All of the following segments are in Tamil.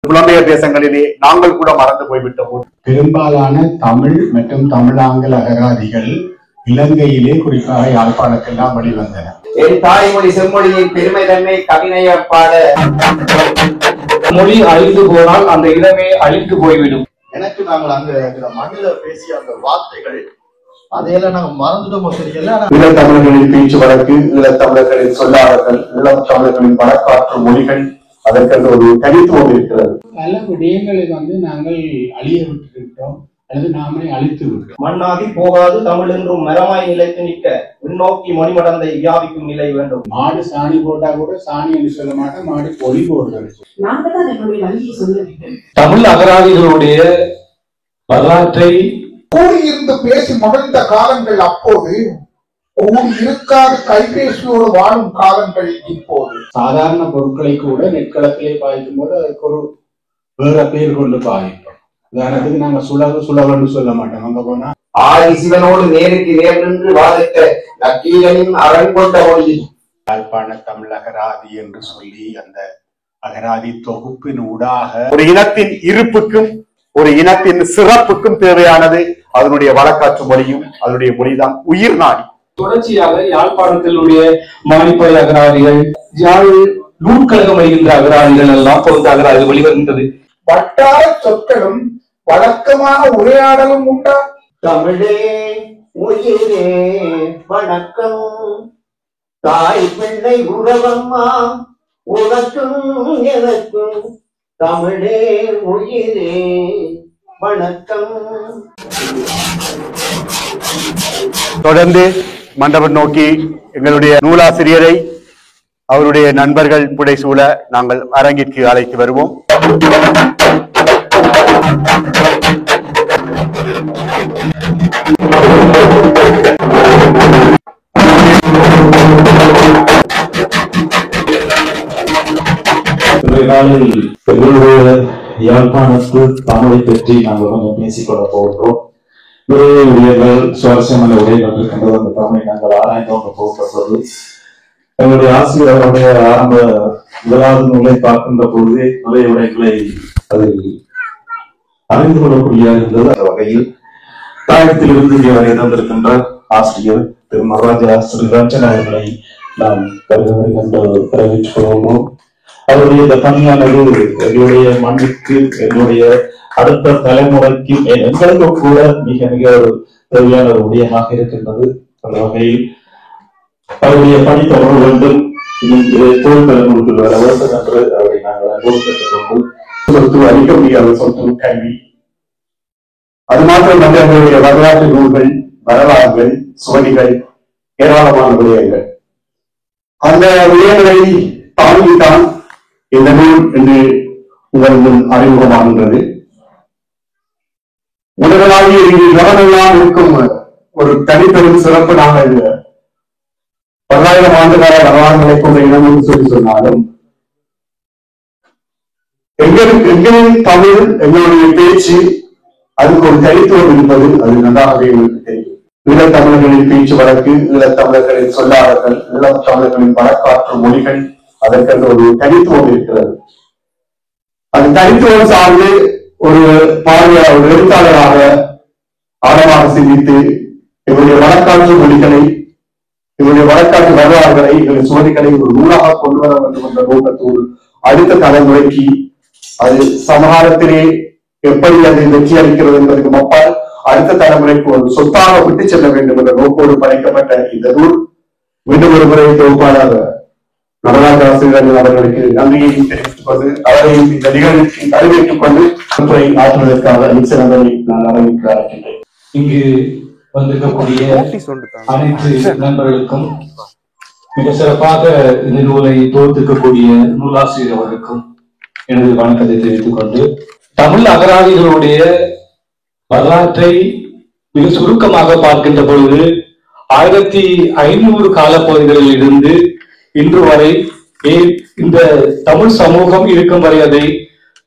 புலம்பெயர் தேசங்களிலே நாங்கள் கூட மறந்து போய்விட்டோம். பெரும்பாலான தமிழ் மற்றும் தமிழாங்கல் அகராதிகள் இலங்கையிலே குறிப்பாக யாழ்ப்பாணத்தெல்லாம் வெளிவந்தன. என் தாய்மொழி செம்மொழியின் பெருமை தன்மை கவினைய பாட மொழி அழிந்து போனால் அந்த இடமே அழிந்து போய்விடும். எனக்கு நாங்கள் அங்க மண்ணில பேசிய அந்த வார்த்தைகள் அதையெல்லாம் நாங்கள் மறந்துட்டோமோ தெரியல. ஈழத்தமிழர்களின் பேச்சு வழக்கு, ஈழத்தமிழர்களின் சொல்லாடல்கள், ஈழத்தமிழர்களின் வழக்காற்று மொழிகள், அதற்கென்று ஒரு தனித்துவம் இருக்கிறது. பல விடயங்களை நாங்கள் அழிய விட்டுவிட்டோம் அல்லது நாமே அழித்து விட்டோம். மண்ணாகி போகாது தமிழ் என்றும் மரமாய் நிலைத்து நிற்க உள்நோக்கி மொழிமடந்தை வியாபிக்கும் நிலை வேண்டும். மாடு சாணி போட்டா கூட சாணி என்று சொல்ல மாட்டேன், மாடு பொலி போடுறது. தமிழ் அகராதிகளுடைய வரலாற்றை கூடியிருந்து பேசி மகிழ்ந்த காலங்கள் அப்போது, கூடி இருக்காது கைபேசியோடு வாழும் காலங்கள் இப்போது. சாதாரண பொருட்களை கூட நெற்களத்திலே பாய்க்கும் போது அதுக்கு ஒரு வேற பேர் கொண்டு பாய்ப்போம். உதாரணத்துக்கு நாங்க சுலவன்னு சொல்ல மாட்டோம். அங்க போனா ஆதி சிவனோடு நேருக்கு நேர் நின்று வாதித்த நக்கீரனின் அரண் கொண்ட மொழி யாழ்ப்பாண தமிழ் அகராதி என்று சொல்லி அந்த அகராதி தொகுப்பின் ஊடாக ஒரு இனத்தின் இருப்புக்கும் ஒரு இனத்தின் சிறப்புக்கும் தேவையானது அதனுடைய வழக்காற்று மொழியும், அதனுடைய மொழிதான் உயிர் நாடி. தொடர்ச்சியாக யாழ்ப்பாணத்தினுடைய மானிப்பாய் அகராதிகள், யாழ் நூற்கழகம் வருகின்ற அகராதிகள் எல்லாம் பொருந்த அகராதிகள் வெளிவருகின்றது. வட்டார சொற்களும் வழக்கமான உரையாடலும் உண்டா? தமிழே உயிரே வணக்கம், தாய் பிள்ளை உறவம்மா உனக்கும் எனக்கும், தமிழே உயிரே வணக்கம். தொடர்ந்து மண்டபம் நோக்கி எங்களுடைய நூலாசிரியரை அவருடைய நண்பர்கள் புடைசூழ நாங்கள் அரங்கிற்கு அழைத்து வருவோம். நாளில் எங்களுடைய யாழ்ப்பாணத்து தமிழை பற்றி நாங்கள் கொஞ்சம் பேசிக்கொள்ள போகின்றோம். நிறைய விடயங்கள், சுவாரஸ்யமான விடயங்கள் இருக்கின்றது. அந்த தமிழை நாங்கள் ஆராய்ந்து கொண்டு போகின்றது. எங்களுடைய ஆசிரியர்களுடைய ஆரம்ப முதலாவது நூலை பார்க்கின்ற பொழுதே நிறைய விடயங்களை அதில் அறிந்து கொள்ளக்கூடிய இருந்தது. அந்த வகையில் தாயத்திலிருந்து இங்கே வரை தந்திருக்கின்ற ஆசிரியர் திரு நடராஜா ஸ்ரீரஞ்சன் அவர்களை நாம் தெரிவித்துக் கொள்வோம். அவருடைய இந்த பணியானது எங்களுடைய மண்ணுக்கு, எங்களுடைய அடுத்த தலைமுறைக்கு, எங்களுக்கு கூட மிக மிக ஒரு தேவையான ஒரு விடயமாக இருக்கின்றது. அந்த வகையில் அவருடைய பணி தொடர வேண்டும், தோல் தலைமுறைக்குள் வர வேண்டும் என்று அவரை நாங்கள் அனுபவம் பெற்றுக்கொண்டு சொத்து அளிக்க முடியாத சொத்து கல்வி. அது மாத்திரமல்ல, எங்களுடைய வரலாற்று நூல்கள், வரலாறுகள், சுவடிகள், ஏராளமான விடயங்கள். அந்த விடயங்களை தாங்கித்தான் இந்த நூல் என்று உங்கள் முன் அறிமுகமாகின்றது. உலகளாவிய கவனெல்லாம் இருக்கும் ஒரு தனிப்பெரும் சிறப்பு நாங்கள் 10,000 ஆண்டுகால வரலாறுகளை கொண்ட இனம் என்று சொன்னாலும், எங்களின் தமிழ், எங்களுடைய பேச்சு, அதுக்கு ஒரு தனித்துவம் இருப்பது அது நன்றாகவே எங்களுக்கு தெரியும். ஈழத்தமிழர்களின் பேச்சு வழக்கு, ஈழத்தமிழர்களின் சொல்லாடல்கள், ஈழத்தமிழர்களின் வழக்காற்று மொழிகள், அதற்கென்று ஒரு தனித்துவம் இருக்கிறது. அந்த தனித்துவம் சார்ந்து ஒரு பார்வையாளர், ஒரு எழுத்தாளராக ஆழமாக சிந்தித்து எங்களுடைய வழக்காற்று மொழிகளை, எங்களுடைய வழக்காற்று வரலாறுகளை, எங்களுடைய சுவடிகளை ஒரு நூலாக கொண்டு வர வேண்டும் என்ற நோக்கத்தோடு அடுத்த தலைமுறைக்கு அது சமகாலத்திலே எப்படி அது வெற்றி அளிக்கிறது என்பதற்கு அப்பால் அடுத்த தலைமுறைக்கு ஒரு சொத்தாக விட்டு செல்ல வேண்டும் என்ற நோக்கோடு படைக்கப்பட்ட இந்த நூல் மீண்டும் ஒரு முறை தொகுப்பாளர் நடராஜா ஸ்ரீரஞ்சன் அவர்களுக்கு நன்றியை தெரிவித்துக் கொண்டு, அவரையும் இந்த நிகழ்ச்சிக்கு வரவேற்றுக் கொண்டு முறை ஆற்றுவதற்காக நிச்சயங்களை நான் வரவேற்க அழைக்கின்றேன். இங்கு வந்திருக்கக்கூடிய அனைத்து நண்பர்களுக்கும், மிக சிறப்பாக இந்த நூலை தொகுத்திருக்கக்கூடிய நூலாசிரியர் அவர்களுக்கும் எனது வணக்கத்தை தெரிவித்துக் கொண்டு, தமிழ் அகராதிகளுடைய வரலாற்றை மிக சுருக்கமாக பார்க்கின்ற பொழுது 1500 காலப்பகுதிகளில் இருந்து இன்று வரை இந்த தமிழ் சமூகம் இருக்கும் வரை அதை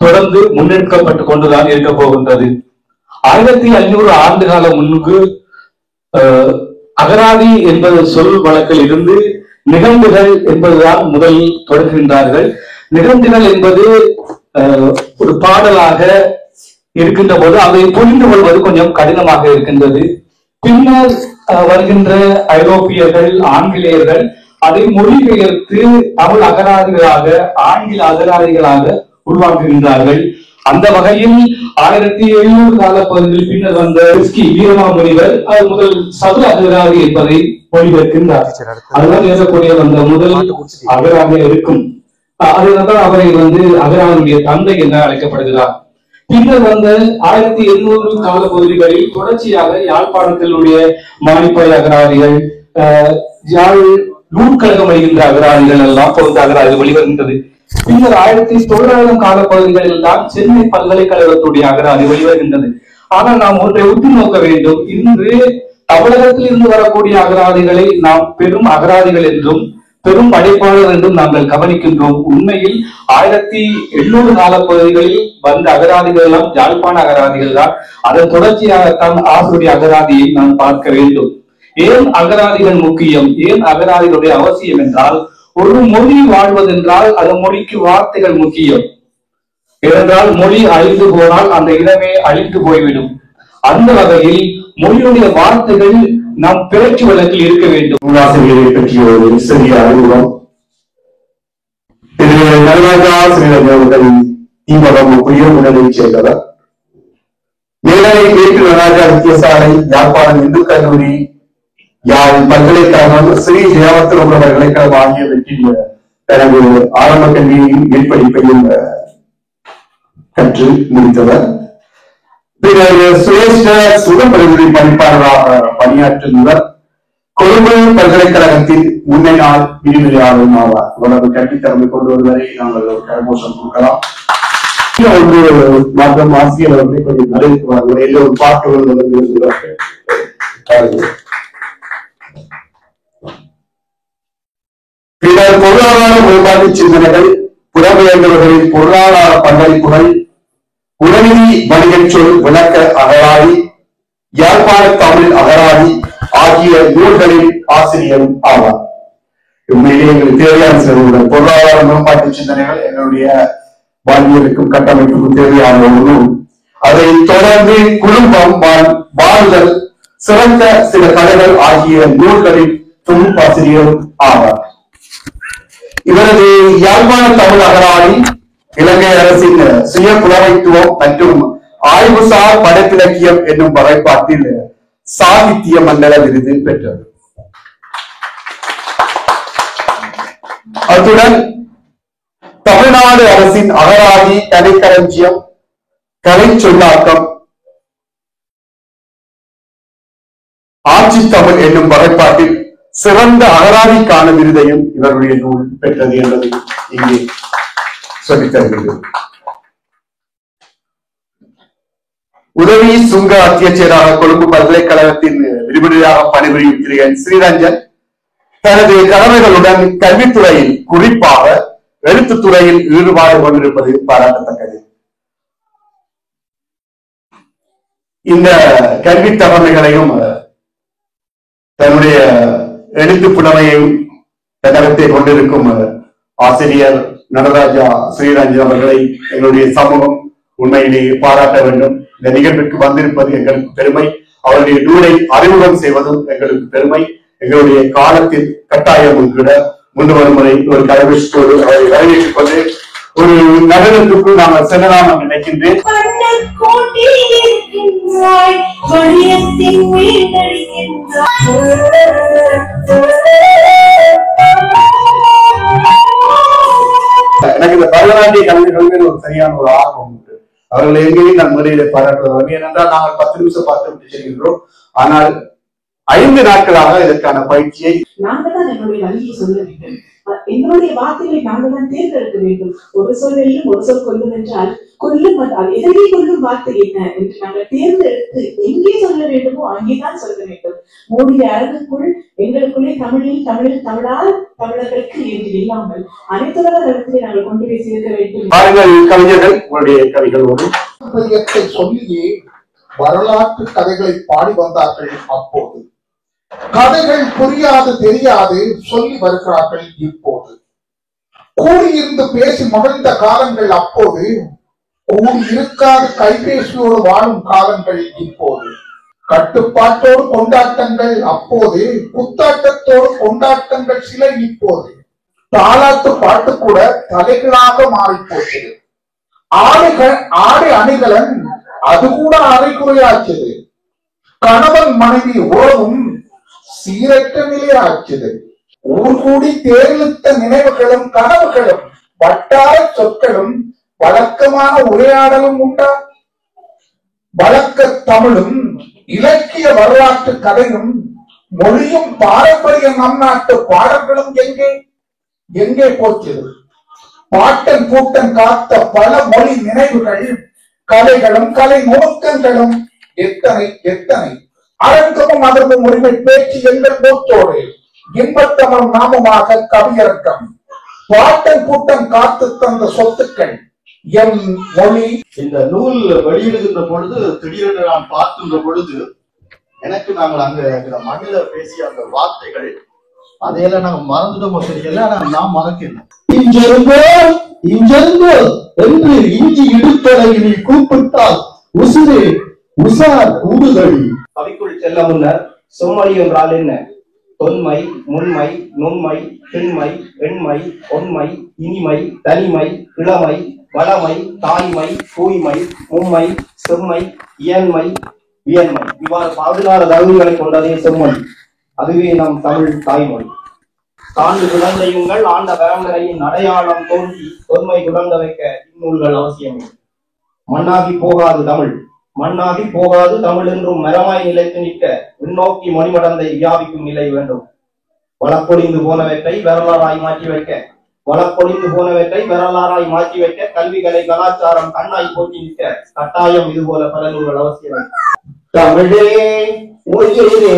தொடர்ந்து முன்னெடுக்கப்பட்டுக் கொண்டுதான் இருக்க போகின்றது. 1500 ஆண்டு காலம் முன்பு அகராதி என்பது சொல் வழக்கில் இருந்து நிகழ்வுகள் என்பதுதான் முதல் தொடர்கின்றார்கள். நிகழ்வுகள் என்பது ஒரு பாடலாக இருக்கின்ற போது அதை புரிந்து கொள்வது கொஞ்சம் கடினமாக இருக்கின்றது. பின்னர் வருகின்ற ஐரோப்பியர்கள், ஆங்கிலேயர்கள் அதை மொழிபெயர்த்து தமிழ் அகராதிகளாக, ஆங்கில அகராதிகளாக உருவாக்குகின்றார்கள். அந்த வகையில் 1700 காலப்பகுதியில் பின்னர் வந்த வீரமாமுனிவர் முதல் சதுர அகராதி என்பதை மொழிபெயர்க்கின்றார். அதுதான் ஏறக்கூடிய வந்த முதல் அகராதியாக இருக்கும். அதனால்தான் அவரை அகராதியுடைய தந்தை என அழைக்கப்படுகிறார். பின்னர் வந்த 1800 காலப்பகுதிகளில் தொடர்ச்சியாக யாழ்ப்பாணத்தினுடைய மானிப்பாய் அகராதிகள், யாழ் நூற்கழகம் வருகின்ற அகராதிகள் எல்லாம் பொருந்த அகராதிகள் வெளிவருகின்றது. பின்னர் 1900 காலப்பகுதிகளில் தான் சென்னை பல்கலைக்கழகத்துடைய அகராதி வெளிவருகின்றது. ஆனால் நாம் ஒன்றை உற்று நோக்க வேண்டும். இன்று தமிழகத்தில் இருந்து வரக்கூடிய அகராதிகளை நாம் பெரும் அகராதிகள் என்றும் பெரும் படைப்பாளர் என்றும் நாங்கள் கவனிக்கின்றோம். உண்மையில் 1800 காலப்பகுதிகளில் வந்த அகராதிகள் எல்லாம் யாழ்ப்பாண அகராதிகள் தான். அதன் தொடர்ச்சியாகத்தான் ஆசிரிய அகராதியை நாம் பார்க்க வேண்டும். ஏன் அகராதிகள் முக்கியம், ஏன் அகராதிகளுடைய அவசியம் என்றால், ஒரு மொழி வாழ்வதென்றால் அந்த மொழிக்கு வார்த்தைகள் முக்கியம். ஏனென்றால் மொழி அழிந்து போனால் அந்த இடமே அழிந்து போய்விடும். அந்த வகையில் மொழியுடைய வார்த்தைகள் நாம் பேச்சு வழக்கில் இருக்க வேண்டும். நூலாசிரியரை பற்றிய ஒரு சிறிய அறிமுகம். இது நடராஜாசிரியர் அவர்கள் தீபகம் உயர்முறையை சேர்ந்தவர். மேலரை பேட்டு நடராஜா வித்தியசாலை, யாழ்ப்பாணம் இந்து கல்லூரி, யாழ் பல்கலைக்கழகம், ஸ்ரீ ஜெயவர்த்தன பல்கலைக்கழகம் ஆகியவற்றில் தனது ஆரம்ப கல்வியையும் மேற்படிப்பையும் கற்று முடித்தவர். பின்னர் சுரேஷ்ட சுகப்பரிந்துரை பணிப்பாளராக பணியாற்றுவர். கொழும்பு பல்கலைக்கழகத்தில் முன்னை நாள் விரிவுரையாளரும் ஆவார். இவ்வளவு கல்வித்திறமை கொண்டு வருவதை நாங்கள் ஒரு கரகோஷம் கொடுக்கலாம். ஒரு மாற்றம் ஆசிரியர் வந்து கொஞ்சம் நிறைவேற்றுவார்கள். எல்லோரும் பார்க்க வருவதற்கு பின்னர் பொருளாதார மேம்பாட்டு சிந்தனைகள், புலம்பெயர்ந்தவர்களின் பொருளாதார பங்களிப்புகள், உடனடி வணிகச் சொல் விளக்க அகராதி, யாழ்ப்பாண தமிழ் அகராதி ஆகிய நூல்களின் ஆசிரியரும் ஆவார். உண்மையிலேயே எங்களுக்கு தேவையான சில பொருளாதார மேம்பாட்டு சிந்தனைகள் எங்களுடைய வாழ்வியலுக்கும் கட்டமைப்புக்கும் தேவையான ஒரு நூல். அதை தொடர்ந்து குடும்பம், வாழ்தல், சிறந்த சில கலைகள் ஆகிய நூல்களின் தொகுப்பாசிரியரும் ஆவார். இவரது யாழ்ப்பாண தமிழ் அகராதி இலங்கை அரசின் சுய புலமைத்துவம் மற்றும் ஆய்வுசார் படைப்பிலக்கியம் என்னும் வகைப்பாட்டில் சாகித்ய மண்டல விருது பெற்றது. அத்துடன் தமிழ்நாடு அரசின் அகராதி, கலைக்களஞ்சியம், கலை சொல்லாக்கம், ஆட்சி தமிழ் என்னும் வகைப்பாட்டில் சிறந்த அகராதிக்கான விருதையும் இவருடைய நூல் பெற்றது என்பதை இங்கே சொல்லித் தருகிறது. உதவி சுங்க அத்தியட்சராக கொழும்பு பல்கலைக்கழகத்தின் விரிவுரையாக பணிபுரியும் திரு என் ஸ்ரீரஞ்சன் தனது கடமைகளுடன் கல்வித்துறையில், குறிப்பாக எழுத்துத்துறையில் ஈடுபாடு கொண்டிருப்பது பாராட்டத்தக்கது. இந்த கல்வி தகவல்களையும் தன்னுடைய எழுத்து புலமையையும் தகவத்தை கொண்டிருக்கும் ஆசிரியர் நடராஜா ஸ்ரீரஞ்சன் அவர்களை எங்களுடைய சமூகம் உண்மையிலேயே பாராட்ட வேண்டும். இந்த நிகழ்வுக்கு வந்திருப்பது எங்களுக்கு பெருமை. அவருடைய நூலை அறிமுகம் செய்வதும் எங்களுக்கு பெருமை. எங்களுடைய காலத்தில் கட்டாயம் கூட முன் வரும் முறை ஒரு கைவிஷத்தோடு அவரை வரவேற்றுக் கொண்டு ஒரு நகரத்துக்கு நாங்கள் செல்லலாம் என்று நினைக்கின்றேன். எனக்கு இந்த பரதநாட்டிய கலைஞர்கள் ஒரு சரியான ஒரு ஆர்வம் உண்டு. அவர்களை எங்கேயும் நான் முறையில பாராட்டுவார்கள். ஏனென்றால் நாங்கள் 10 நிமிஷம் பார்த்து விட்டு செல்கின்றோம். ஆனால் 5 நாட்களாக இதற்கான பயிற்சியை நாங்கள் தான் என்னுடைய வழியை சொல்ல வேண்டும். எங்களுடைய வார்த்தைகளை நாங்கள் தான் தேர்ந்தெடுக்க வேண்டும். ஒரு சொல் வெல்லும், ஒரு சொல் கொல்லும் என்றால் கொல்லும் எதிரே கொல்லும் வார்த்தை என்ன என்று நாங்கள் தேர்ந்தெடுத்து எங்கே சொல்ல வேண்டுமோ அங்கேதான் சொல்ல வேண்டும். மூடிய அரங்குக்குள் எங்களுக்குள்ளே தமிழால் தமிழர்களுக்கு என்று இல்லாமல் அனைத்துலக தளத்திலே நாங்கள் கொண்டு போய் சேர்க்க வேண்டும். கவிஞர்கள் உங்களுடைய கவிகளோடு சொல்லியே வரலாற்று கதைகளை பாடி வந்தார்கள். அப்போது கதைகள் புரியாது தெரியாது சொல்லி வருகிறார்கள். இப்போது கூடியிருந்து பேசி மகிழ்ந்த காலங்கள் அப்போது ஊர் இருக்காத கைபேசியோடு வாழும் காலங்கள் இப்போது. கட்டுப்பாட்டோடு கொண்டாட்டங்கள் அப்போது, குத்தாட்டத்தோடு கொண்டாட்டங்கள் சில இப்போது. தாலாட்டு பாட்டு கூட தலைகளாக மாறி போச்சது. ஆடை அணிகலன் அது கூட அரைக்குறையாச்சது. கணவன் மனைவி உறவும் சீரற்ற நிலையாச்சது. ஊர் கூடி தேர்ந்தெடுத்த நினைவுகளும் கனவுகளும் வட்டார சொற்களும் வழக்கமான உரையாடலும் உண்டா? வழக்க தமிழும் இலக்கிய வரலாற்று கதையும் மொழியும் பாரம்பரிய நம் நாட்டு பாடல்களும் எங்கே போச்சது? பாட்டன் பூட்டன் காத்த பல மொழி நினைவுகள், கலைகளும் கலை நுணுக்கங்களும் எத்தனை அரங்கமும் அதற்கும் உரிமை பேச்சு எங்கள் மூத்தோடு இன்பத்தமிழும் நாமமாக கவியரக்கம். பாட்டன் பூட்டன் காத்து தந்த சொத்துக்கள் என் மொழி. இந்த நூல் வெளியிடுகின்ற பொழுது திடீரென்று நான் பார்க்கின்ற பொழுது எனக்கு நாங்கள் அங்க மண்ணில பேசிய அந்த வார்த்தைகள் அதையெல்லாம் நாங்க மறந்துட்டோமோ தெரியல. நான் மறக்கல. இங்கிருந்தோ என்று இஞ்சி இடுத்தலையில் கூப்பிட்டால் உசுரே உசார் ஊடுதடி. கவிக்குள் செல்ல முன்னர் செம்மொழி என்றால் என்ன? தொன்மை, முன்மை, நுண்மை, திண்மை, எண்மை, ஒன்மை, இனிமை, தனிமை, இளமை, வளமை, தாய்மை, தூய்மை, மும்மை, செம்மை, இயன்மை, வியன்மை, இவ்வாறு 16 தகுதிகளை கொண்டதே செம்மொழி. அதுவே நம் தமிழ் தாய்மொழி. தாண்டு குழந்தையுங்கள் ஆண்ட பரம்பரையின் அடையாளம் தோன்றி தொன்மை குழந்த வைக்க இந்நூல்கள் அவசியம். மண்ணாகி போகாது தமிழ், மண்ணாகி போகாது தமிழ் என்றும் மரமாய் நிலைத்து நிற்க விண்ணோக்கி மணிமடந்தை வியாபிக்கும் நிலை வேண்டும். வழக்கொழிந்து போனவற்றை வரலாறாய் மாற்றி வைக்க, வழக்கொழிந்து போனவற்றை வரலாறாய் மாற்றி வைக்க கல்விகளை கலாச்சாரம் கண்ணாய் போட்டி நிற்க கட்டாயம் இதுபோல பல நூல்கள் அவசியம். தமிழே உயிரே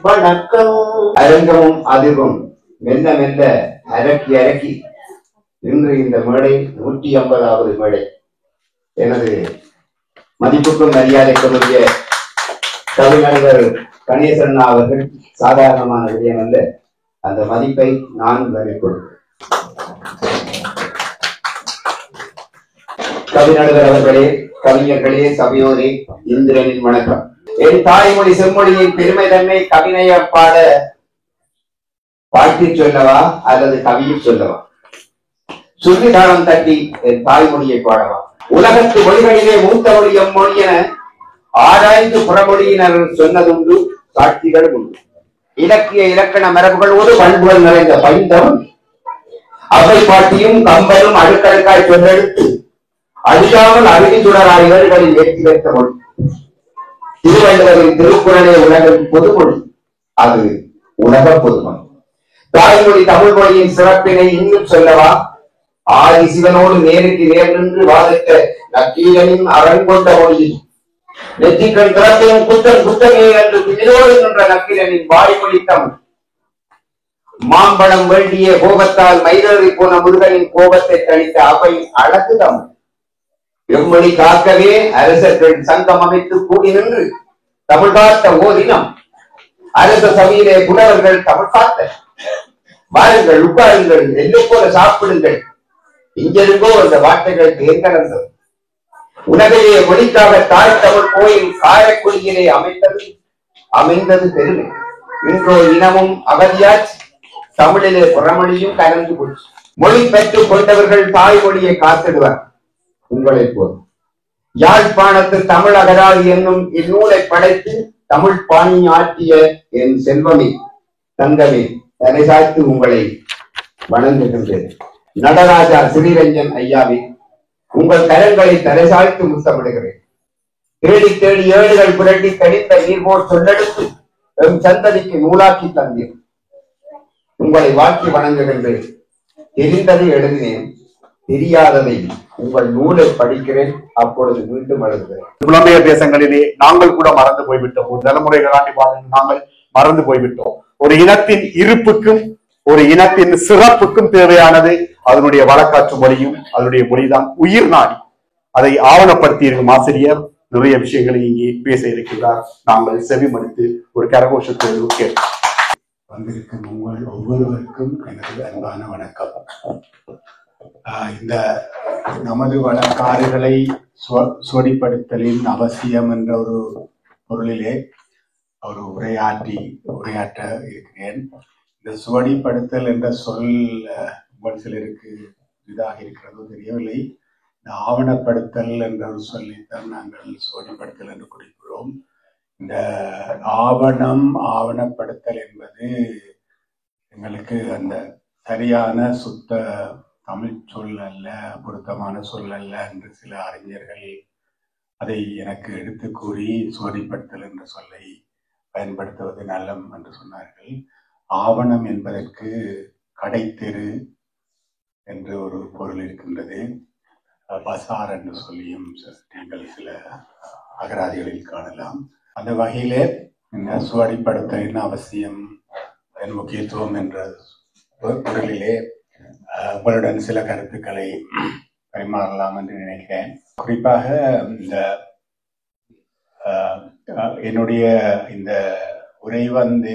வணக்கம். அரங்கமும் அதிர்வும் மெல்ல மெல்ல அரக்கி இன்று இந்த மேடை 150வது மேடை. எனது மதிப்புக்கும் மரியாதைக்கும் உரிய கவிஞர் கணேசன் அவர்கள் சாதாரணமான விடயம் அல்ல. அந்த மதிப்பை நான் வரைக்கொள்கிறேன். கவிஞர் அவர்களே, கவிஞர்களே, சபையோரே, இந்திரனின் வணக்கம். என் தாய்மொழி செம்மொழியின் பெருமை தன்மை கவிநய பாட பாட்டி சொல்லவா அல்லது கவியில் சொல்லவா? சுருதிதானம் தட்டி என் தாய்மொழியை பாடவா? உலகத்து மொழிகளிலே மூத்த மொழி எம்மொழி என ஆராய்ந்து புறமொழியினர் சொன்னதுண்டு, சாட்சிகளும் உண்டு. இலக்கிய இலக்கண மரபுகளோடு பண்புகள் நிறைந்த பைந்தவன் அவை பாட்டியும் கம்பனும் அடுக்கடுக்காய் சொல்லெடுத்து அழியாமல் அருகி சுடராய் இவர்களில் ஏற்றி வைத்த மொழி. திருவள்ளுவரின் திருக்குறளே உலகின் பொதுமொழி, அது உலக பொதுமொழி. தாய்மொழி தமிழ் மொழியின் சிறப்பினை இன்னும் சொல்லவா? ஆதி சிவனோடு நேருக்கு நேர் நின்று வாதிட்ட நக்கீரனின் அரண்கொண்ட மொழியில் நெற்றிக்கண் திறத்தையும் குத்தன் குத்தமே என்று பின்னோடு நின்ற நக்கீரனின் வாய்மொழி தமிழ். மாம்பழம் வேண்டிய கோபத்தால் மயிலேறி போன முருகனின் கோபத்தை தணித்த அவை அழகு தமிழ். எம்மொழி காக்கவே அரசர்கள் சங்கம் அமைத்து கூடி நின்று தமிழ் காத்த ஓரினம். அரச சபையிலே புலவர்கள் தமிழ் காத்த. வாருங்கள், உட்காருங்கள், எல்லை போல சாப்பிடுங்கள், இங்கிருந்தோ அந்த வார்த்தைகள் தேர்ந்தெடுந்தது. உலகையே மொழிக்காக தாய் தமிழ் கோயில் காரைக்குடியிலே அமைந்தது பெருமை. இன்றோ இனமும் அவதியாச்சு, தமிழிலே புறமொழியும் கலந்து போச்சு. மொழி பெற்றுக் கொண்டவர்கள் தாய்மொழியை காத்திடுவார். உங்களை போல் யாழ்ப்பாணத்து தமிழ் அகராதி என்னும் இந்நூலை படைத்து தமிழ் பாணி ஆற்றிய என் செல்வமே, தங்கமே, தலை சாய்த்து உங்களை வணங்குகின்றேன். நடராஜா ஸ்ரீரஞ்சன் ஐயாவே, உங்கள் கரங்களை தலை சாய்த்து முத்தமிடுகிறேன். தேடி தேடி ஏடுகள் புரட்டி கடித்த நீர்போல் சொல்லெடுத்து எம் சந்ததிக்கு நூலாக்கி தந்தேன். உங்களை வாழ்த்தி வணங்குகின்றேன். தெரிந்ததை எழுதினேன், தெரியாததை உங்கள் நூலை படிக்கிறேன், அப்பொழுது மீண்டும் எழுதுகிறேன். புலம்பெயர் தேசங்களிலே நாங்கள் கூட மறந்து போய்விட்டோம். ஒரு தலைமுறைகளாண்டி நாங்கள் மறந்து போய்விட்டோம். ஒரு இனத்தின் இருப்புக்கும் ஒரு இனத்தின் சிறப்புக்கும் தேவையானது அதனுடைய வழக்காற்று மொழியும் அதனுடைய மொழிதான் உயிர் நாடி. அதை ஆவணப்படுத்தி இருக்கும் ஆசிரியர் நிறைய விஷயங்களை இங்கே பேச இருக்கிறார். நாங்கள் செவிமடுத்து ஒரு கரகோஷத்தோடு கேட்போம். வந்திருக்கும் உங்கள் ஒவ்வொருவருக்கும் எனது அன்பான வணக்கம். இந்த நமது வழக்காறுகளை சுவடிப்படுத்தலின் அவசியம் என்ற ஒரு பொருளிலே ஒரு உரையாற்ற இருக்கிறேன். இந்த சுவடிப்படுத்தல் என்ற சொல் உங்கள் சிலருக்கு இதாக இருக்கிறதோ தெரியவில்லை. இந்த ஆவணப்படுத்தல் என்ற ஒரு சொல்லைத்தான் நாங்கள் சுவடிப்படுத்தல் என்று குறிக்கிறோம். இந்த ஆவணப்படுத்தல் என்பது எங்களுக்கு அந்த சரியான சுத்த தமிழ் சொல் அல்ல, பொருத்தமான சொல் அல்ல என்று சில அறிஞர்கள் அதை எனக்கு எடுத்து கூறி சுவடிப்படுத்தல் என்ற சொல்லை பயன்படுத்துவது நல்லம் என்று சொன்னார்கள். ஆவணம் என்பதற்கு கடைத்தெரு என்று ஒரு பொருள் இருக்கின்றது. பசார் என்று சொல்லியும் நீங்கள் சில அகராதிகளில் காணலாம். அந்த வகையிலே இந்த சுவடிப்படுத்தலின் அவசியம், அதன் முக்கியத்துவம் என்ற பொருளிலே உங்களுடன் சில கருத்துக்களை பரிமாறலாம் என்று நினைக்கிறேன். குறிப்பாக இந்த என்னுடைய இந்த உரை வந்து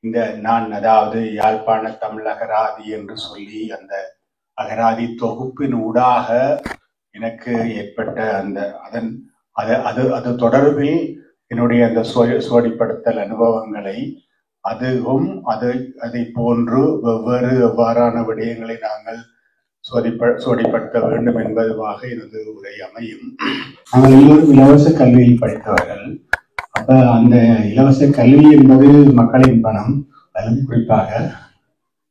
இந்த நான் அதாவது யாழ்ப்பாண தமிழ் அகராதி என்று சொல்லி அந்த அகராதி தொகுப்பின் ஊடாக எனக்கு ஏற்பட்ட அது தொடர்பில் என்னுடைய அந்த சுவடிப்படுத்தல் அனுபவங்களை அதுவும் அதை போன்று எவ்வாறான விடயங்களை நாங்கள் சுவடிப்படுத்த வேண்டும் என்பதுவாக எனது உரை அமையும். நாங்கள் எல்லோரும் இலவச கல்வியில் படித்தவர்கள். அப்ப அந்த இலவச கல்வி என்பது மக்களின் பணம், அதிலும் குறிப்பாக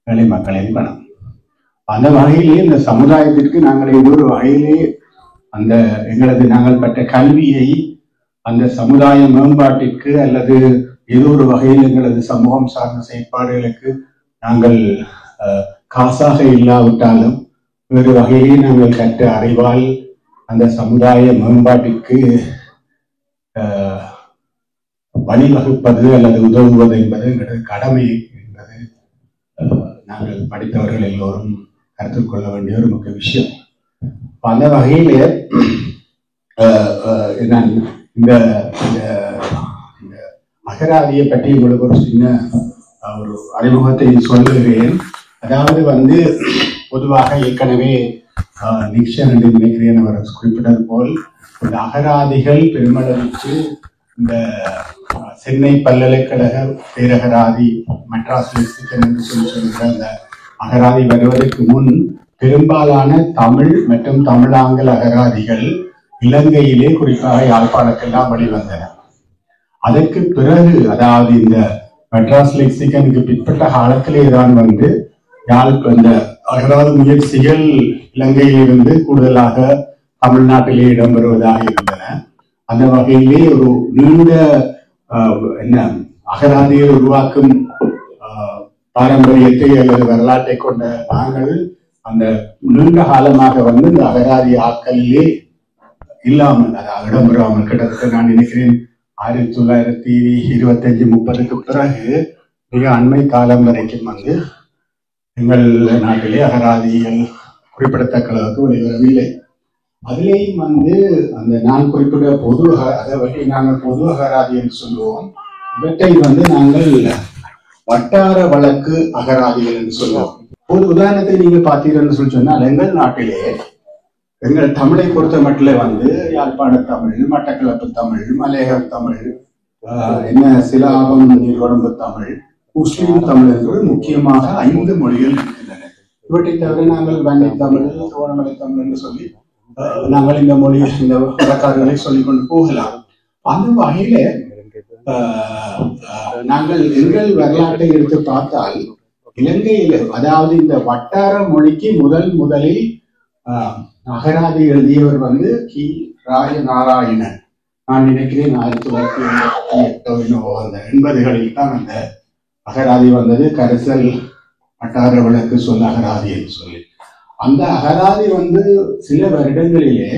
ஏழை மக்களின் பணம். அந்த வகையிலே இந்த சமுதாயத்திற்கு நாங்கள் ஏதோ ஒரு வகையிலே அந்த நாங்கள் பெற்ற கல்வியை அந்த சமுதாய மேம்பாட்டிற்கு அல்லது ஏதோ ஒரு வகையில் எங்களது சமூகம் சார்ந்த செயற்பாடுகளுக்கு நாங்கள் காசாக இல்லாவிட்டாலும் வேறு வகையிலே நாங்கள் கற்ற அறிவால் அந்த சமுதாய மேம்பாட்டிற்கு வழிவகுப்பது அல்லது உதவுவது என்பது எங்களது கடமை என்பது நாங்கள் படித்தவர்கள் எல்லோரும் கருத்தில் கொள்ள வேண்டிய ஒரு முக்கிய விஷயம். அந்த வகையிலே நான் இந்த அகராதியை பற்றி உங்களுக்கு ஒரு சின்ன ஒரு அறிமுகத்தை சொல்லுகிறேன். அதாவது வந்து பொதுவாக ஏற்கனவே நிக்ஷன் என்று நினைக்கிறேன் அவர் குறிப்பிட்டது போல் இந்த அகராதிகள் பெருமளவுக்கு இந்த சென்னை பல்கலைக்கழக பேரகராதி மெட்ராஸ் லெக்சிகன் என்று சொல்கிற அந்த அகராதி வருவதற்கு முன் பெரும்பாலான தமிழ் மற்றும் தமிழாங்கல் அகராதிகள் இலங்கையிலே குறிப்பாக யாழ்ப்பாணத்தெல்லாம் வெளிவந்தன. அதற்கு பிறகு அதாவது இந்த மெட்ராஸ் லெக்சிகனுக்கு பிற்பட்ட காலத்திலே தான் வந்து இந்த அகராதி முயற்சிகள் இலங்கையிலிருந்து கூடுதலாக தமிழ்நாட்டிலே இடம்பெறுவதாக இருந்தன. அந்த வகையிலே ஒரு நீண்ட அகராதியை உருவாக்கும் பாரம்பரியத்தை அல்லது வரலாற்றை கொண்ட நாங்கள் அந்த நீண்ட காலமாக வந்து இந்த அகராதி ஆக்கலிலே இல்லாமல் அதாவது இடம்பெறாமல் கிட்டத்தட்ட நான் நினைக்கிறேன் 1925-30க்கு பிறகு மிக அண்மை காலம் வரைக்கும் வந்து எங்கள் நாட்டிலே அகராதிகள் குறிப்பிடத்தக்க அளவுக்கு வெளிவரவில்லை. அதிலேயும் வந்து அந்த நான் குறிப்பிட்ட அதை பற்றி நாங்கள் பொது அகராதி என்று சொல்லுவோம். இவற்றை வந்து நாங்கள் வட்டார வழக்கு அகராதிகள் என்று சொல்லுவோம். ஒரு உதாரணத்தை நீங்க பார்த்தீங்கன்னு சொல்லி சொன்னால் எங்கள் நாட்டிலே எங்கள் தமிழை பொறுத்த மட்டும் வந்து யாழ்ப்பாண தமிழ், மட்டக்களப்பு தமிழ், மலையக தமிழ், சிலாபம் நீர்கொழும்பு தமிழ், முஸ்லிம் தமிழ் என்பது முக்கியமாக 5 மொழிகள் இருக்கின்றன. இவற்றை தவிர நாங்கள் வன்னி தமிழ், தோணமலை தமிழ் என்று சொல்லி நாங்கள் இந்த வழக்காறுகளை சொல்லிக் கொண்டு போகலாம். அந்த வகையில நாங்கள் எங்கள் வரலாற்றை எடுத்து பார்த்தால் இலங்கையில அதாவது இந்த வட்டார மொழிக்கு முதலில் அகராதி எழுதியவர் வந்து கி. ராஜநாராயணன். நான் நினைக்கிறேன் 1988-80களில் தான் அந்த அகராதி வந்தது. கரிசல் வட்டார வழக்கு சொல்ல அகராதி என்று சொல்லி அந்த அகராதி வந்து சில வருடங்களிலே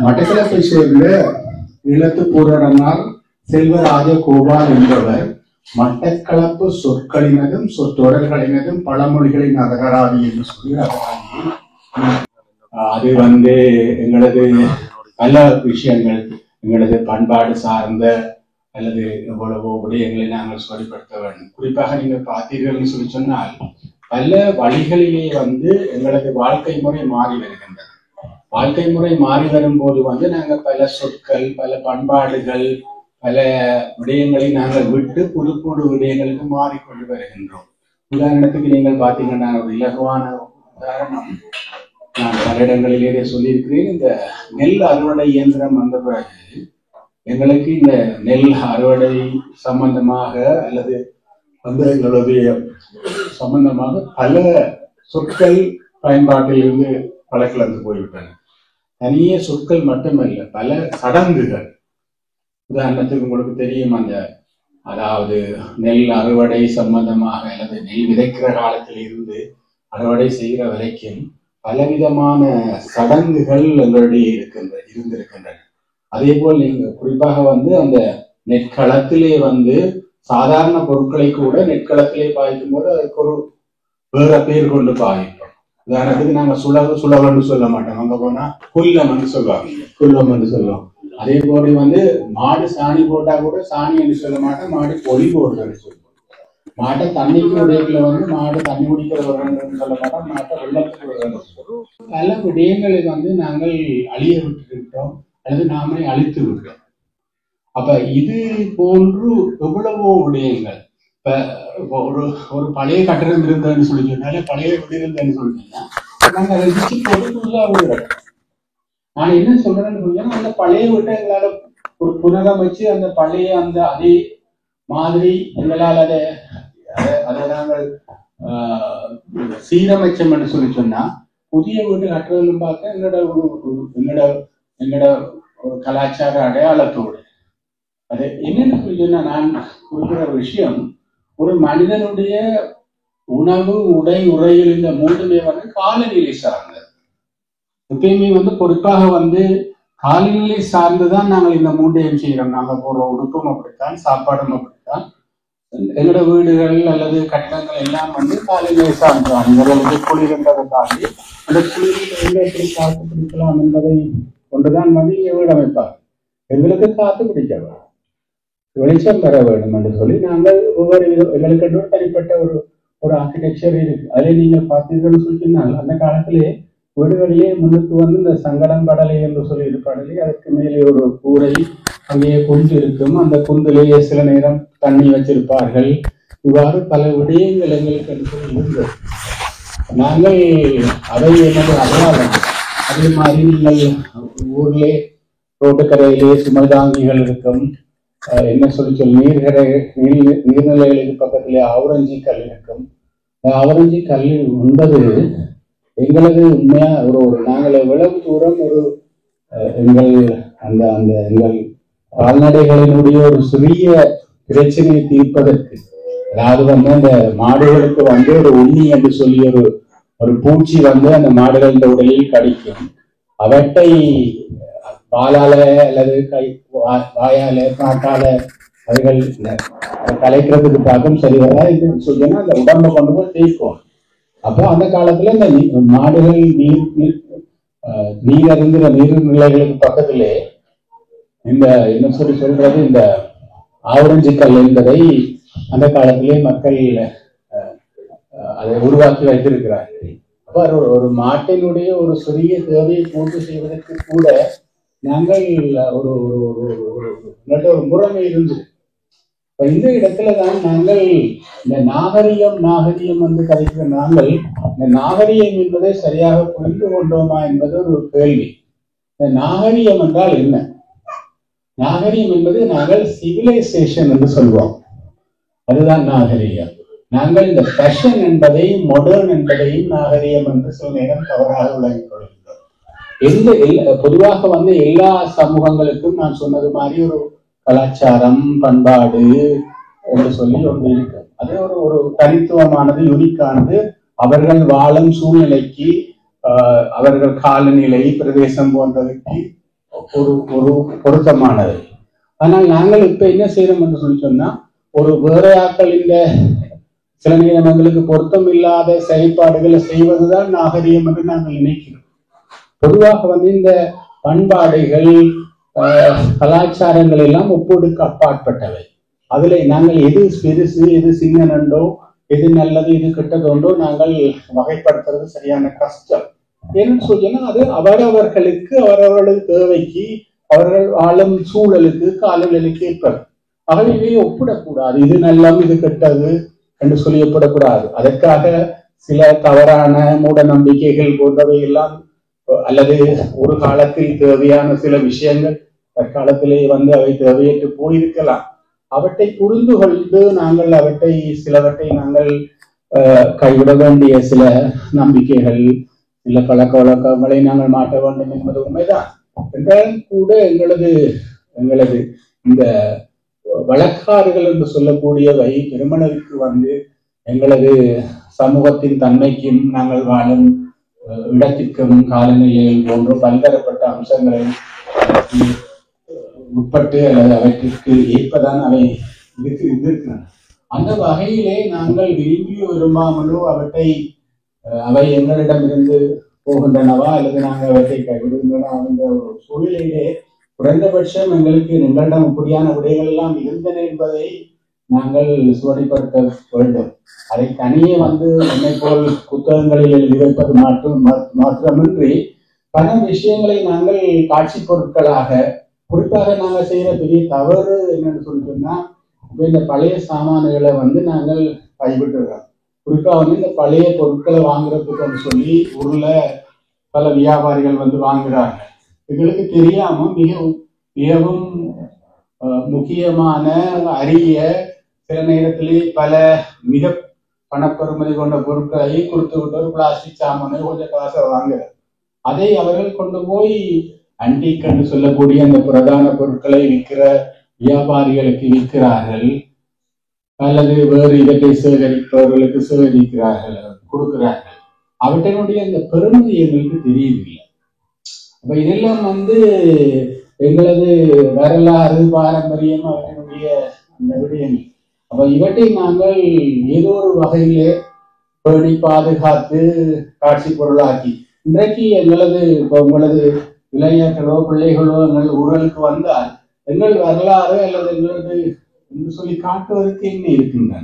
மட்டக்களப்பை சேர்ந்த இலத்து பூரணனார் செல்வராஜ கோபால் என்பவர் மட்டக்களப்பு சொற்களினதும் சொற்றொடர்களினதும் பழமொழிகளின் அகராதி என்று சொல்லி அகராதியை அது வந்து எங்களது பல விஷயங்கள் எங்களது பண்பாடு சார்ந்த அல்லது எவ்வளவோ விடயங்களை நாங்கள் சொல்லிப்படுத்த வேண்டும். குறிப்பாக நீங்கள் பார்த்தீர்கள் சொல்லி சொன்னால் பல வழிகளிலே எங்களது வாழ்க்கை முறை மாறி வருகின்றது. வாழ்க்கை முறை மாறி வரும்போது நாங்கள் பல சொற்கள், பல பண்பாடுகள், பல விடயங்களை நாங்கள் விட்டு புது புது விடயங்களுக்கு மாறிக்கொண்டு வருகின்றோம். உதாரணத்துக்கு நீங்கள் பார்த்தீங்கன்னா ஒரு இலகுவான உதாரணம் நான் பல இடங்களிலே சொல்லியிருக்கிறேன். இந்த நெல் அறுவடை இயந்திரம் வந்த பிறகு எங்களுக்கு இந்த நெல் அறுவடை சம்பந்தமாக அல்லது எங்களுடைய சம்பந்தமாக பல சொற்கள் பயன்பாட்டில் இருந்து பழக்கிழந்து போய்விட்டன. தனியே சொற்கள் மட்டுமல்ல, பல சடங்குகள். உதாரணத்துக்கு உங்களுக்கு தெரியும், அதாவது நெல் அறுவடை சம்பந்தமாக அல்லது நெல் விதைக்கிற காலத்தில் இருந்து அறுவடை செய்கிற வரைக்கும் பலவிதமான சடங்குகள் எங்களுடைய இருந்திருக்கின்றன. அதே போல் நீங்க குறிப்பாக அந்த நெற்களத்திலே சாதாரண பொருட்களை கூட நெற்களத்திலே பாய்க்கும் போது அதுக்கு ஒரு வேற பேர் கொண்டு பாய்ப்போம். உதாரணத்துக்கு நாங்க சுலவன்னு சொல்ல மாட்டோம், அங்க போனா குல்லம் சொல்லுவாங்க, குல்லம் என்று சொல்லுவோம். அதே போல மாடு சாணி போட்டா கூட சாணி என்று சொல்ல மாட்டோம், மாடு பொலி போடுறதுன்னு சொல்லுவோம். மாட்டை தண்ணிக்கு உடையல மாடு தண்ணி குடிக்கிறவர்கள் சொல்ல மாட்டோம், மாட்டை வெள்ளத்துக்கு விடுறோம். பல விடயங்களை நாங்கள் அழிய விட்டுவிட்டோம் அல்லது நாமே அழித்து விட்டோம். அப்ப இது போன்று எவ்வளவோ விடயங்கள். இப்ப ஒரு பழைய கட்டணம் இருந்ததுன்னு சொல்லி சொன்னாலே, பழைய வீடு இருந்ததுன்னு சொல்லிட்டீங்கன்னா நாங்க அதை வச்சு போட்டு புதுசா வீடு. நான் என்ன சொல்றேன்னு சொன்னா, அந்த பழைய வீட்டை எங்களால ஒரு புனரமைச்சு அந்த பழைய அதே மாதிரி எங்களால் அதை நாங்கள் சீரமைச்சம் என்று சொல்லி சொன்னா, புதிய வீடு கட்டுறதுன்னு பார்க்க எங்களோட ஒரு கலாச்சார அடையாளத்தோடு அது என்னன்னு சொல்லி சொன்னா, நான் குறிப்பிட ஒரு விஷயம், ஒரு மனிதனுடைய உணவு, உடை, உரையில் இந்த மூன்றுமே காலநிலை சார்ந்தது. எப்பயுமே குறிப்பாக காலநிலை சார்ந்துதான் நாங்கள் இந்த மூன்றையும் செய்யறோம். நாங்கள் போடுற உடுப்பும் அப்படித்தான், சாப்பாடும் அப்படித்தான், எங்களோட வீடுகள் அல்லது கட்டடங்கள் எல்லாம் காலநிலை சார்ந்தான். எங்களுக்கு குளிர்ன்றதை தாண்டி அந்த குளிரில் எப்படி காத்து பிடிக்கலாம் என்பதை கொண்டுதான் வீடு அமைப்பார். எங்களுக்கு காத்து பிடிக்க வெளிச்சம் பெற வேண்டும் என்று சொல்லி நாங்கள் ஒவ்வொரு எங்களுக்கு தனிப்பட்ட ஒரு ஆர்கிடெக்சர் இருக்கு. அதை நீங்க பார்த்தீங்கன்னு சொல்லினால், அந்த காலத்திலே வீடுகளிலே முன்னுக்கு இந்த சங்கடம் படலை என்று சொல்லி இருப்பாடலே, அதுக்கு மேலே ஒரு கூரை, அங்கேயே குந்து இருக்கும், அந்த குந்திலேயே சில நேரம் தண்ணி வச்சிருப்பார்கள். இவ்வாறு பல விடயங்கள் எங்களுக்கு என்று சொல்லி இருந்தது. நாங்கள் அதை என்னது அடையாளம். அதே மாதிரி நீங்கள் ஊர்லே ரோட்டுக்கரையிலே சுமதாங்கிகள் இருக்கும், என்ன சொல்லி நீர்நிலைகளுக்கு பக்கத்திலே ஆவரஞ்சி கல் இருக்கும். ஆவரஞ்சி கல் உண்பது எங்களது உண்மையா நாங்கள் எவ்வளவு தூரம் எங்கள் எங்கள் கால்நடைகளினுடைய ஒரு சிறிய பிரச்சனையை தீர்ப்பதற்கு, அதாவது அந்த மாடுகளுக்கு ஒரு உண்ணி என்று சொல்லி ஒரு பூச்சி அந்த மாடுகளின் உடலில் கடிக்கும். அவற்றை பாலால அல்லது வாயால காட்டால அதுகள் கலைக்கிறதுக்கு பார்க்கும் சரி வரா இது சொல்லினா அந்த உடம்பை கொண்டு போய் தேய்க்கும். அப்போ அந்த காலத்துல இந்த மாடுகள் நீர் அருந்துகிற நீர்நிலைகளுக்கு பக்கத்திலே இந்த என்ன சொல்றது இந்த ஆவரஞ்சி கல் என்பதை அந்த காலத்திலே மக்கள் அதை உருவாக்கி வைத்திருக்கிறார்கள். அப்ப ஒரு மாட்டினுடைய ஒரு சிறிய தேவையை பூர்த்தி செய்வதற்கு கூட நாங்கள் ஒரு முறைமை இருந்தது. இந்த இடத்துலதான் நாங்கள் இந்த நாகரிகம் கதைக்கிற நாங்கள் இந்த நாகரிகம் என்பதை சரியாக புரிந்து கொண்டோமா என்பது ஒரு கேள்வி. இந்த நாகரிகம் என்றால் என்ன? நாகரிகம் என்பது நாங்கள் சிவிலைசேஷன் என்று சொல்வோம், அதுதான் நாகரிகம். நாங்கள் இந்த ஃபேஷன் என்பதையும் மாடர்ன் என்பதையும் நாகரிகம் என்று சில நேரம் தவறாக விளங்கிக் கொள்கிறோம். பொதுவாக எல்லா சமூகங்களுக்கும் நான் சொன்னது மாதிரி ஒரு கலாச்சாரம், பண்பாடு என்று சொல்லி ஒன்று இருக்கு. அது ஒரு தனித்துவமானது, யூனிக்கானது. அவர்கள் வாழும் சூழ்நிலைக்கு, அவர்கள் காலநிலை, பிரதேசம் போன்றதுக்கு ஒரு பொருத்தமானது. ஆனால் நாங்கள் இப்ப என்ன செய்யறோம் என்று சொல்லி சொன்னா, ஒரு வேற ஆக்களின் சில நேரம் எங்களுக்கு பொருத்தம் இல்லாத செயல்பாடுகளை செய்வதுதான் நாகரிகம் என்று நாங்கள் நினைக்கிறோம். பொதுவாக இந்த பண்பாடுகள், கலாச்சாரங்கள் எல்லாம் ஒப்போடுக்கு அப்பாற்பட்டவை. அதுல நாங்கள் எது பெருசு எது சின்ன நண்டோ எது நல்லது இது கெட்டதொன்றோ நாங்கள் வகைப்படுத்துறது சரியான கஷ்டம். ஏன்னு சொன்னா அது அவரவர்களுக்கு தேவைக்கு அவர்கள் வாழும் சூழலுக்கு காலநிலைக்கு ஏற்பது. ஆகவே இதையே ஒப்பிடக்கூடாது. இது நல்லம் இது கெட்டது என்று சொல்லி ஒப்பிடக்கூடாது. அதற்காக சில தவறான மூட நம்பிக்கைகள் போன்றவை எல்லாம் அல்லது ஒரு காலத்தில் தேவையான சில விஷயங்கள் தற்காலத்திலே அவை தேவையற்று போயிருக்கலாம். அவற்றை புரிந்து கொண்டு நாங்கள் சிலவற்றை நாங்கள் கைவிட வேண்டிய சில நம்பிக்கைகள் சில பழக்க வழக்கங்களை நாங்கள் மாற்ற வேண்டும் என்பது உண்மைதான். என்றாலும் கூட எங்களது இந்த வழக்காறுகள் என்று சொல்லக்கூடியவை பெருமளவுக்கு எங்களது சமூகத்தின் தன்மைக்கும் நாங்கள் வாழும் இடத்திற்கும் காலநிலையில் போன்ற பல்தரப்பட்ட அம்சங்களை உட்பட்டு அல்லது அவற்றிற்கு ஏற்பதான் அவை இருக்கின்றன. அந்த வகையிலே நாங்கள் விரும்பியோ விரும்பாமலோ அவை எங்களிடமிருந்து போகின்றனவா அல்லது நாங்கள் அவற்றை கைவிடுகின்றன என்ற ஒரு சூழ்நிலையிலே குறைந்தபட்சம் எங்களிடம் இப்படியான விடைகள் எல்லாம் இருந்தன என்பதை நாங்கள் சுவடிப்படுத்த வேண்டும். அதை தனியே என்னை போல் புத்தகங்களில் எழுதி வைப்பது மாத்திரமின்றி பல விஷயங்களை நாங்கள் காட்சி பொருட்களாக குறிப்பாக நாங்கள் செய்யற பெரிய தவறு என்னன்னு சொன்னா இந்த பழைய சாமான்களை நாங்கள் கைவிட்டுறோம். குறிப்பா இந்த பழைய பொருட்களை வாங்குறதுக்கு சொல்லி ஊர்ல பல வியாபாரிகள் வாங்குறாங்க. எங்களுக்கு தெரியாம மிகவும் முக்கியமான அரிய சில நேரத்திலே பல மிக பணப்பெறுமதி கொண்ட பொருட்களை கொடுத்து விட்டு ஒரு பிளாஸ்டிக் சாமானை கொஞ்சம் காசை வாங்குறார். அதை அவர்கள் கொண்டு போய் அன்டிக் என்று சொல்லக்கூடிய அந்த பிரதான பொருட்களை விற்கிற வியாபாரிகளுக்கு விற்கிறார்கள் அல்லது வேறு இவற்றை சேகரிப்பவர்களுக்கு சேகரிக்கிறார்கள் கொடுக்கிறார்கள். அவற்றினுடைய அந்த பெருமதி எங்களுக்கு தெரியவில்லை. அப்ப இதெல்லாம் எங்களது வரலாறு பாரம்பரியம் அவர்களுடைய அந்த விடயங்கள். அப்ப இவற்றை நாங்கள் ஏதோ ஒரு வகையிலே பேணி பாதுகாத்து காட்சி பொருளாக்கி இன்றைக்கு உங்களது இளைஞர்களோ பிள்ளைகளோ எங்கள் ஊழலுக்கு வந்தால் எங்கள் வரலாறு அல்லது எங்களது என்று சொல்லி காட்டுவதற்கு என்ன இருக்கின்றன.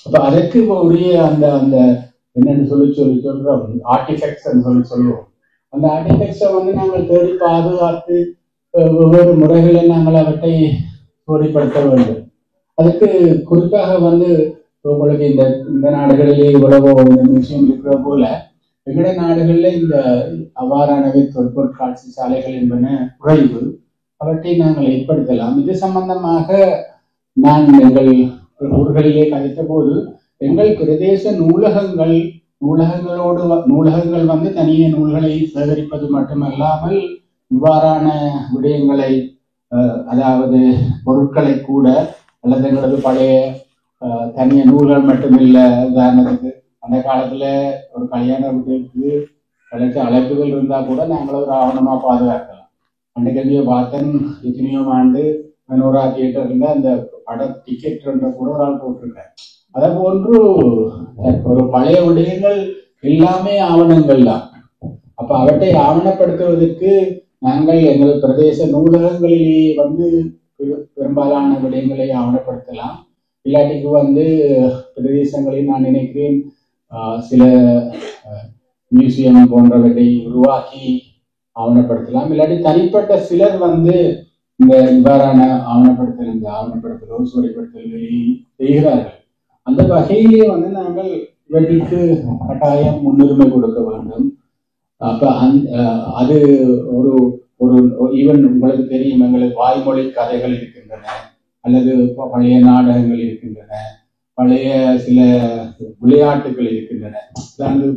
அப்ப அதற்கு உரிய அந்த என்னன்னு சொல்றோம் ஆர்டிஃபெக்ட்ஸ் சொல்லுவோம். அந்த ஆர்டிஃபெக்ட்ஸை நாங்கள் தேடி பாதுகாத்து வெவ்வேறு முறைகளில் நாங்கள் அவற்றை தோடிப்படுத்த வேண்டும். அதுக்கு குறிப்பாக உங்களுக்கு இந்த நாடுகளிலே இவ்வளவோ விஷயம் இருக்கிற போல எங்களுடைய நாடுகளில் இந்த அவ்வாறானவை தொல்பொருட்காட்சி சாலைகள் என்பன குறைவு. அவற்றை நாங்கள் ஏற்படுத்தலாம். இது சம்பந்தமாக நான் எங்கள் ஊர்களிலே கதைத்த போது எங்கள் பிரதேச நூலகங்கள் தனிய நூல்களை சேகரிப்பது மட்டுமல்லாமல் இவ்வாறான விடயங்களை அதாவது பொருட்களை கூட அல்லது எங்களது பழைய தனிய நூல்கள் மட்டுமில்லை. உதாரணத்துக்கு அந்த காலத்துல ஒரு கல்யாண வீட்டுக்கு கிடைச்ச அழைப்புகள் இருந்தா கூட நாங்களும் ஒரு ஆவணமா பாதுகாக்கலாம். அன்றைக்கு பார்த்தன் எத்தனையோ ஆண்டு மெனோரா தியேட்டர்ல அந்த பட டிக்கெட் கூட ஒரு ஆள் போட்டிருக்கேன். அதே போன்று ஒரு பழைய விடயங்கள் எல்லாமே ஆவணங்கள் தான். அப்ப அவற்றை ஆவணப்படுத்துவதற்கு நாங்கள் எங்கள் பிரதேச நூலகங்களிலேயே பெரும்பாலான விடயங்களை ஆவணப்படுத்தலாம். இல்லாட்டிக்கு பிரதேசங்களில் நான் நினைக்கிறேன் சில மியூசியம் போன்றவற்றை உருவாக்கி ஆவணப்படுத்தலாம். இல்லாட்டி தனிப்பட்ட சிலர் இந்த இவ்வாறான ஆவணப்படுத்தலோ சுவடிப்படுத்தல்களை செய்கிறார்கள். அந்த வகையிலே நாங்கள் இவற்றிற்கு கட்டாயம் முன்னுரிமை கொடுக்க வேண்டும். அப்ப அது ஒரு ஈவன் உங்களுக்கு தெரியும், எங்களுக்கு வாய்மொழி கதைகள் இருக்கின்றன அல்லது பழைய நாடகங்கள் இருக்கின்றன, பழைய சில விளையாட்டுகள் இருக்கின்றன.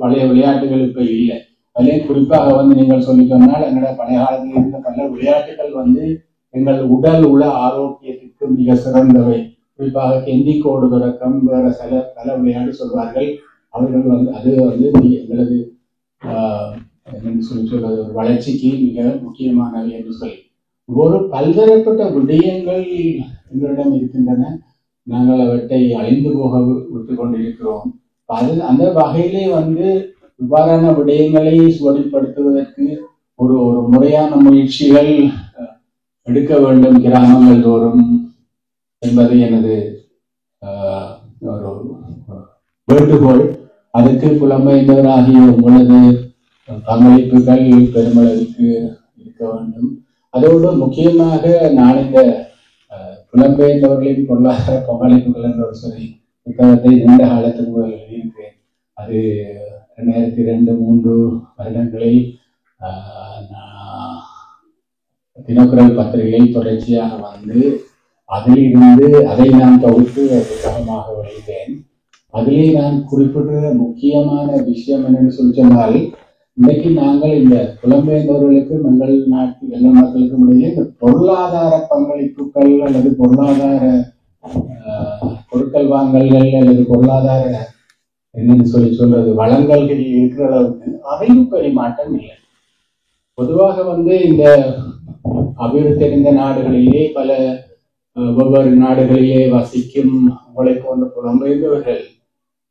பழைய விளையாட்டுகள் இப்ப இல்லை. அதிலே குறிப்பாக நீங்கள் சொல்லி சொன்னால் எங்களோட பழைய காலத்தில் இருந்த பல விளையாட்டுகள் எங்கள் உடல் உள்ள ஆரோக்கியத்திற்கு மிக சிறந்தவை. குறிப்பாக கெந்திக்கோடு தொடக்கம் வேற பல விளையாட்டு சொல்வார்கள். அவர்கள் அது எங்களது என்னன்னு சொல்றது ஒரு வளர்ச்சிக்கு மிக முக்கியமானவை என்று சொல்லி ஒரு பல்தரப்பட்ட விடயங்கள் எங்களிடம் இருக்கின்றன. நாங்கள் அவற்றை அழிந்து போக விட்டு கொண்டிருக்கிறோம். அந்த வகையிலே இவ்வாறான விடயங்களை சுவடிப்படுத்துவதற்கு ஒரு முறையான முயற்சிகள் எடுக்க வேண்டும் கிராமங்கள் தோறும் என்பது எனது ஒரு வேண்டுகோள். அதற்கு புலம்பெயர்ந்தவராகிய உங்களது பங்களிப்புகள் பெருமளவுக்கு இருக்க வேண்டும். அதோடு முக்கியமாக நான் இந்த புலம்பெயர்ந்தவர்களின் பொருளாதார பங்களிப்புகள் என்ற ஒரு புத்தகத்தை நீண்ட காலத்துக்கு முதல் எழுதியிருக்கிறேன். அது 2002-3 வருடங்களில் தினக்குரல் பத்திரிகையில் தொடர்ச்சியாக வந்து அதிலிருந்து அதை நான் தொகுத்து புத்தகமாக வெளியிட்டேன். அதிலே நான் குறிப்பிட்ட முக்கியமான விஷயம் என்னன்னு சொன்னால், இன்றைக்கு நாங்கள் இந்த புலம்பெயர்ந்தவர்களுக்கும் எங்கள் மக்களுக்கும் இடையே இந்த பொருளாதார பங்களிப்புகள் அல்லது பொருளாதார பொருட்கள் வாங்கல்கள் அல்லது பொருளாதார என்னன்னு சொல்றது வளங்கல்கள் இருக்கிற அளவுக்கு அறிவு பரிமாற்றம் இல்லை. பொதுவாக வந்து இந்த அபிவிருத்தி அடைந்த நாடுகளிலே பல ஒவ்வொரு நாடுகளிலே வசிக்கும் உங்களை போன்ற புலம்பெயர்ந்தவர்கள்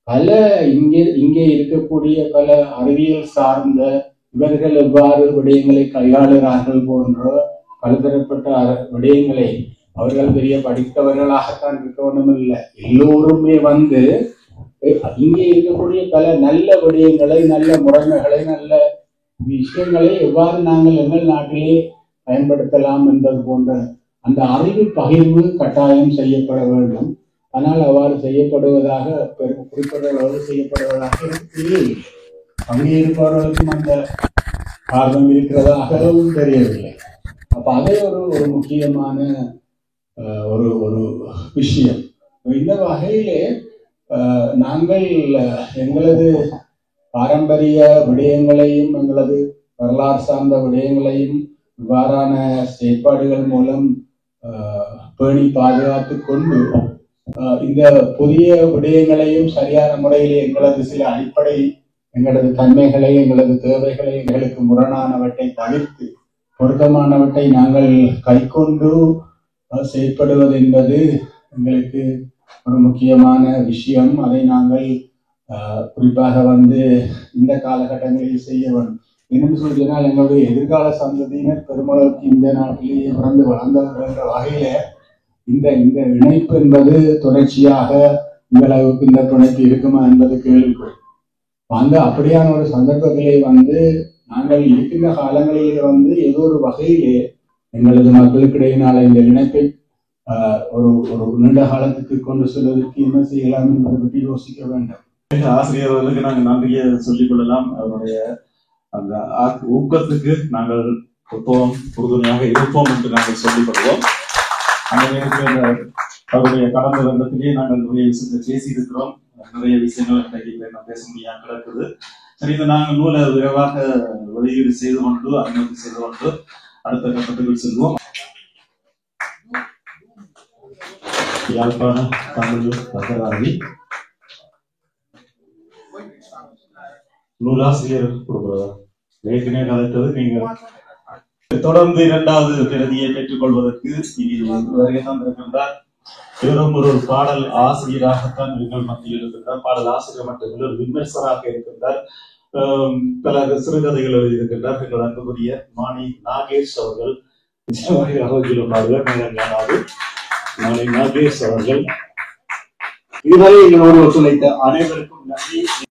பல இங்கே இருக்கக்கூடிய பல அறிவியல் சார்ந்த இவர்கள் எவ்வாறு விடயங்களை கையாளுகிறார்கள் போன்ற பலதரப்பட்ட விடயங்களை அவர்கள் பெரிய படித்தவர்களாகத்தான் இருக்க வேண்டும் இல்லை, எல்லோருமே வந்து இங்கே இருக்கக்கூடிய பல நல்ல விடயங்களை, நல்ல முறைமைகளை, நல்ல விஷயங்களை எவ்வாறு நாங்கள் எங்கள் நாட்டிலே பயன்படுத்தலாம் என்பது போன்ற அந்த அறிவு பகிர்வு கட்டாயம் செய்யப்பட வேண்டும். ஆனால் அவ்வாறு செய்யப்படுவதாக குறிப்பிட்ட செய்யப்படுவதாக இல்லை. அங்கே இருப்பவர்களுக்கும் அந்த ஆர்வம் இருக்கிறதாகவும் தெரியவில்லை. அப்ப அதே ஒரு முக்கியமான ஒரு விஷயம். இந்த வகையிலே நாங்கள் எங்களது பாரம்பரிய விடயங்களையும் எங்களது வரலாறு சார்ந்த விடயங்களையும் இவ்வாறான செயற்பாடுகள் மூலம் பேணி பாதுகாத்து கொண்டு இந்த புதிய விடயங்களையும் சரியான முறையில் எங்களது சில அடிப்படை எங்களது தன்மைகளை, எங்களது தேவைகளை, எங்களுக்கு முரணானவற்றை தவிர்த்து பொருத்தமானவற்றை நாங்கள் கைக்கொண்டு செயற்படுவது என்பது எங்களுக்கு ஒரு முக்கியமான விஷயம். அதை நாங்கள் குறிப்பாக வந்து இந்த காலகட்டங்களில் செய்ய வேண்டும். என்னென்னு சொல்லினால், எங்களுடைய எதிர்கால சந்ததியினர் பெருமளவுக்கு இந்த நாட்டிலேயே பிறந்து வளர்ந்தவர்கள் என்ற வகையில இந்த இணைப்பு என்பது தொடர்ச்சியாக இந்த அளவுக்கு இந்த பிணைப்பு இருக்குமா என்பது கேள்விக்குறி. அந்த அப்படியான ஒரு சந்தர்ப்பத்திலே வந்து நாங்கள் இருக்கின்ற காலங்களிலே வந்து ஏதோ ஒரு வகையிலே எங்களது மக்களுக்கு இடையினால இந்த இணைப்பை ஒரு நீண்ட காலத்துக்கு கொண்டு செல்வதற்கு என்ன செய்யலாம் என்பதை பற்றி யோசிக்க வேண்டும். ஆசிரியர்களுக்கு நாங்கள் நன்றியை சொல்லிக் கொள்ளலாம். அவருடைய அந்த ஊக்கத்துக்கு நாங்கள் எப்பவும் உறுதுணையாக இருப்போம் என்று நாங்கள் சொல்லிக்கொள்வோம். அந்த நேரத்தில் அவருடைய கடந்த வருடத்திலேயே நாங்கள் நிறைய விஷயத்தை பேசியிருக்கிறோம். நிறைய விஷயங்கள் இன்றைக்கு நான் பேச முடியாமல் கிடக்குது. சரி, இந்த நாங்கள் நூலை விரைவாக வெளியீடு செய்து கொண்டு அனுமதி செய்து கொண்டு அடுத்த கட்டத்துக்கு செல்வோம். யாழ்ப்பாண தமிழ் பத்திராதி நூலாசிரியர் ஏற்கனவே கலைத்தது. நீங்கள் தொடர்ந்து 2வது பிரதியை பெற்றுக் கொள்வதற்கு வருகை தந்திருக்கின்றார். இவரும் ஒரு பாடல் ஆசிரியராகத்தான் எங்கள் மத்தியில் இருக்கின்றார். பாடல் ஆசிரியர் மட்டும் ஒரு விமர்சராக இருக்கின்றார். பல சிறுகதைகள் எழுதியிருக்கின்றார். எங்கள் அன்புக்குரிய மாணி நாகேஷ் அவர்கள் மாணி நாகேஷ் அவர்கள் இதுவரை எங்களோடு ஒத்துழைத்த அனைவருக்கும் நன்றி.